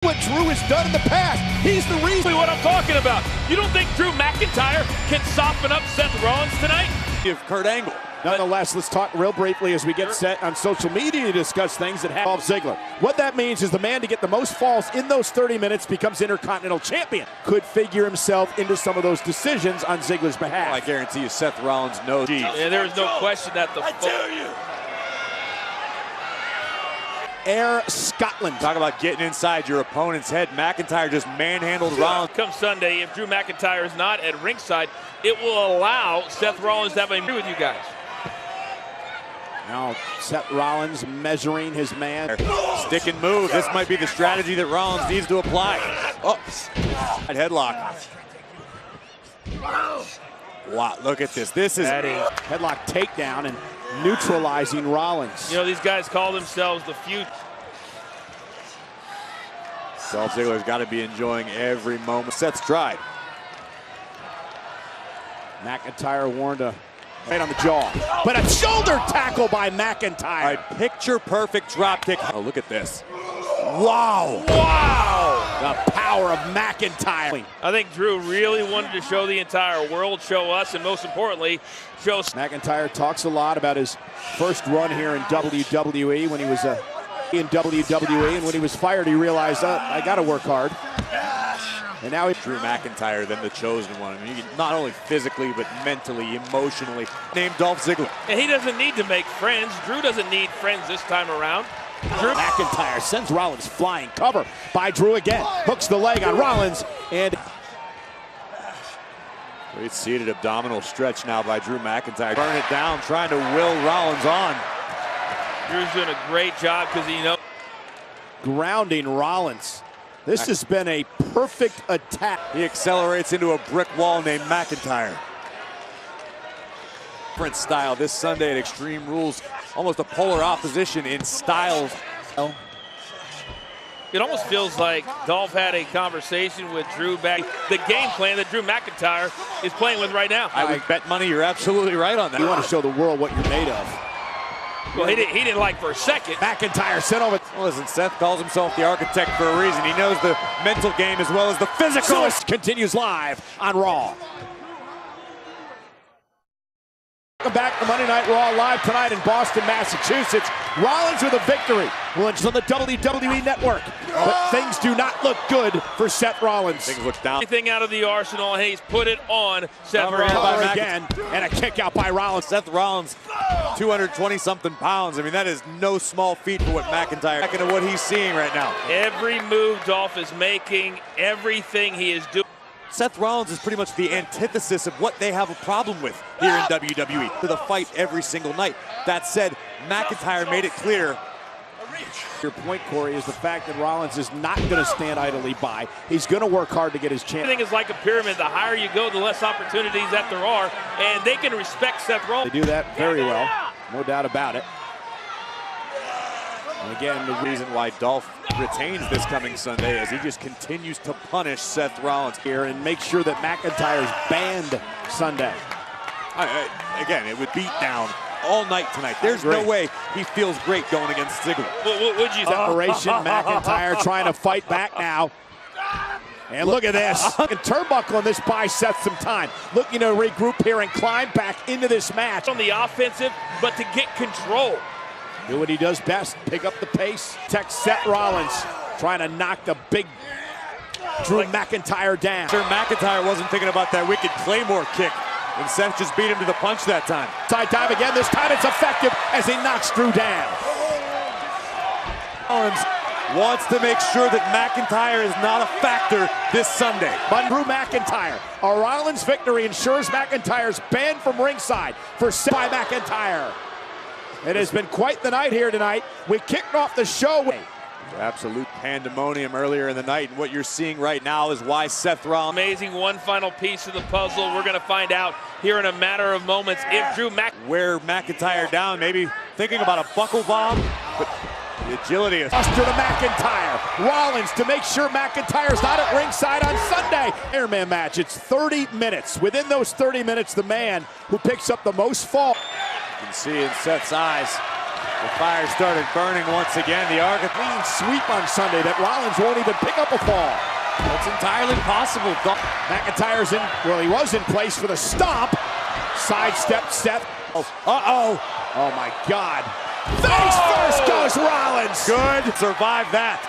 What Drew has done in the past. He's the reason. What I'm talking about. You don't think Drew McIntyre can soften up Seth Rollins tonight? Give Kurt Angle. Nonetheless, let's talk real briefly as we get set on social media to discuss things that involve Ziggler. What that means is the man to get the most falls in those 30 minutes becomes Intercontinental Champion. Could figure himself into some of those decisions on Ziggler's behalf. I guarantee you Seth Rollins knows. Yeah, there is no question that the... I dare you! Air Scotland. Talk about getting inside your opponent's head. McIntyre just manhandled Rollins. Come Sunday, if Drew McIntyre is not at ringside, it will allow Seth Rollins to have a meeting with you guys. Now Seth Rollins measuring his man. Stick and move. This might be the strategy that Rollins needs to apply. Oh, headlock. Wow, look at this. This is headlock takedown and neutralizing Rollins. You know, these guys call themselves the feud. Dolph Ziggler's got to be enjoying every moment. Seth's tried. McIntyre warned right on the jaw. But a shoulder tackle by McIntyre. A picture-perfect drop kick. Oh, look at this. Wow. Wow. The power of McIntyre. I think Drew really wanted to show the entire world, show us, and most importantly, show... McIntyre talks a lot about his first run here in WWE when he was in WWE, and when he was fired, he realized, I got to work hard. And now Drew McIntyre, then the chosen one. I mean, not only physically, but mentally, emotionally. Named Dolph Ziggler. And he doesn't need to make friends. Drew doesn't need friends this time around. Drew McIntyre sends Rollins flying. Cover by Drew again. Hooks the leg on Rollins. And great seated abdominal stretch now by Drew McIntyre. Burn it down, trying to will Rollins on. Drew's doing a great job because he knows. Grounding Rollins. This has been a perfect attack. He accelerates into a brick wall named McIntyre. Different style this Sunday at Extreme Rules. Almost a polar opposition in styles. It almost feels like Dolph had a conversation with Drew back. The game plan that Drew McIntyre is playing with right now. I would bet money you're absolutely right on that. You want to show the world what you're made of. Well, he didn't like for a second. McIntyre sent over. Well, listen, Seth calls himself the architect for a reason. He knows the mental game as well as the physical. Continues live on Raw. Welcome back to Monday Night Raw live tonight in Boston, Massachusetts. Rollins with a victory. Launches on the WWE Network. But things do not look good for Seth Rollins. Things look down. Everything out of the arsenal, and he's put it on Seth Rollins. Again, and a kick out by Rollins. Seth Rollins, 220-something pounds. I mean, that is no small feat for what McIntyre, back into what he's seeing right now. Every move Dolph is making, everything he is doing. Seth Rollins is pretty much the antithesis of what they have a problem with here in WWE. To the fight every single night. That said, McIntyre made it clear. Your point, Corey, is the fact that Rollins is not going to stand idly by. He's going to work hard to get his chance. Everything is like a pyramid. The higher you go, the less opportunities that there are, and they can respect Seth Rollins. They do that very well, no doubt about it. And again, the reason why Dolph retains this coming Sunday as he just continues to punish Seth Rollins here and make sure that McIntyre's banned Sunday. Again, it would beat down all night tonight. There's no way he feels great going against Ziggler. Would you? Separation, McIntyre trying to fight back now. And look at this. And turnbuckle on this buys Seth some time. Looking to regroup here and climb back into this match. On the offensive, but to get control. Do what he does best, pick up the pace. Text Seth Rollins, trying to knock the big Drew McIntyre down. Sure, McIntyre wasn't thinking about that wicked Claymore kick, and Seth just beat him to the punch that time. Side dive again, this time it's effective as he knocks Drew down. Rollins wants to make sure that McIntyre is not a factor this Sunday. But Drew McIntyre, a Rollins victory ensures McIntyre's banned from ringside for Seth by McIntyre. It has been quite the night here tonight. We kicked off the show with absolute pandemonium earlier in the night, and what you're seeing right now is why Seth Rollins. Amazing one final piece of the puzzle. We're going to find out here in a matter of moments if Drew wear McIntyre down, maybe thinking about a buckle bomb, but the agility is. Buster to McIntyre. Rollins to make sure McIntyre's not at ringside on Sunday. Airman match. It's 30 minutes. Within those 30 minutes, the man who picks up the most fall. You can see in Seth's eyes The fire started burning once again. The Argentine Clean sweep on Sunday that Rollins won't even pick up a fall. It's entirely possible. McIntyre's in, well, he was in place for the stomp. Sidestep Seth. Uh-oh. Oh my God. Face first goes Rollins. Good. Survive that.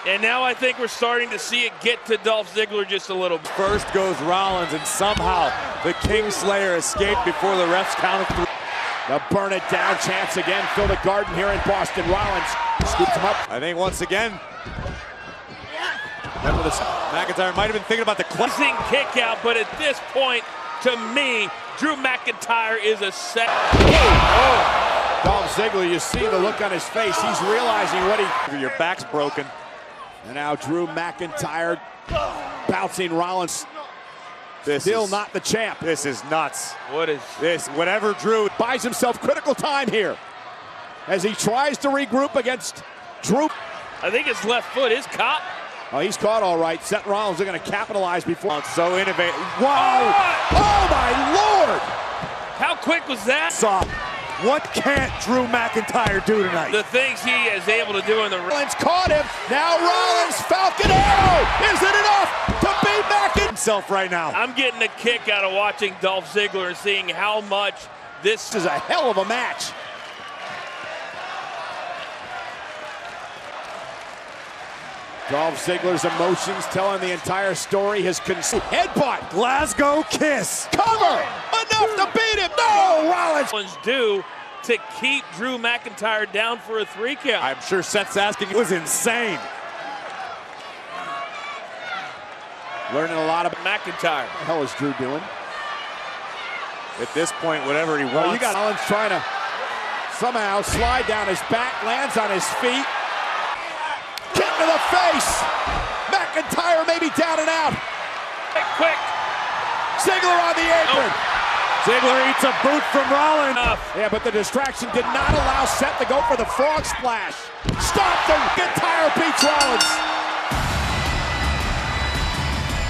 And now I think we're starting to see it get to Dolph Ziggler just a little bit. First goes Rollins, and somehow the Kingslayer escaped before the refs counted 3. The burn it down chance again. Fill the garden here in Boston. Rollins scoops him up. I think once again, McIntyre might have been thinking about the Closing kick out, but at this point, to me, Drew McIntyre is a set. Dolph Ziggler, you see the look on his face. He's realizing what he... Your back's broken. And now Drew McIntyre bouncing Rollins. This Still is not the champ. This is nuts. What is this? Whatever Drew buys himself critical time here as he tries to regroup against Drew. I think his left foot is caught. Oh, he's caught all right. Seth Rollins are going to capitalize before. So innovative. Wow! Oh my Lord! How quick was that? Stop. What can't Drew McIntyre do tonight? The things he is able to do in the Rollins caught him. Now Rollins, Falcon Arrow. Is it enough to beat McIntyre? Himself right now. I'm getting a kick out of watching Dolph Ziggler and seeing how much this is a hell of a match. Dolph Ziggler's emotions telling the entire story. His headbutt. Glasgow kiss. Cover. Enough to beat him. No, Rollins. Do to keep Drew McIntyre down for a 3 count. I'm sure Seth's asking. It was insane. Learning a lot of McIntyre. What the hell is Drew doing? At this point, whatever he wants. Well, you got Rollins trying to somehow slide down his back, lands on his feet. Kick to the face. McIntyre maybe down and out. Quick. Ziggler on the apron. Ziggler eats a boot from Rollins. Yeah, but the distraction did not allow Seth to go for the frog splash. Stop the McIntyre beats Rollins.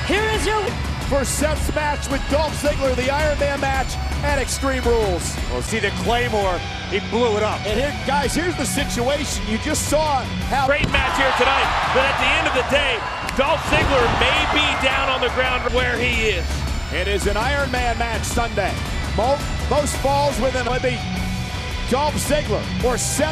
Here is your... For Seth's match with Dolph Ziggler, the Iron Man match at Extreme Rules. Well, see the Claymore, he blew it up. And here, guys, here's the situation. You just saw how... Great match here tonight, but at the end of the day, Dolph Ziggler may be down on the ground where he is. It is an Iron Man match Sunday. Most falls within maybe Dolph Ziggler or Seth.